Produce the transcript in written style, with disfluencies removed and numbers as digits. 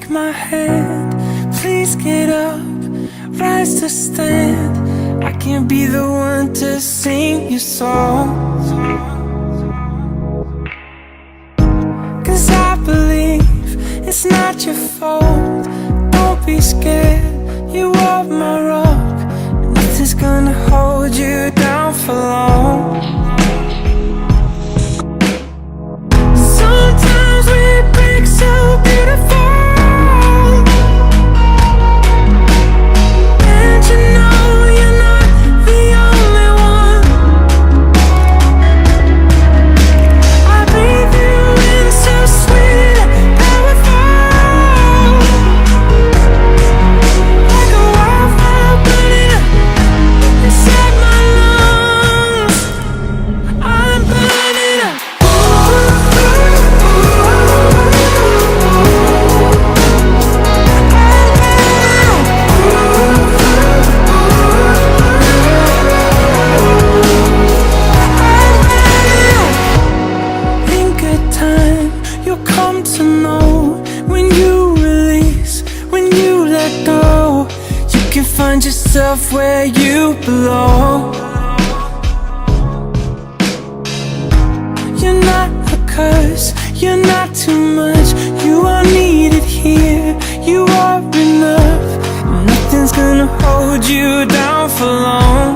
take my hand, please get up, rise to stand. I can't be the one to sing your song, 'cause I believe it's not your fault. Don't be scared, you are my rock. Nothing's gonna hold you down for long. Sometimes we break so beautiful, and you know you're not the only one. I breathe you in so sweet and powerful, like a wildfire burning up inside my lungs. I'm burning up. In good time, you'll come to know when you release, when you let go, you can find yourself where you belong. You're not a curse, you're not too much, you are needed here, you are enough. Nothing's gonna hold you down for long.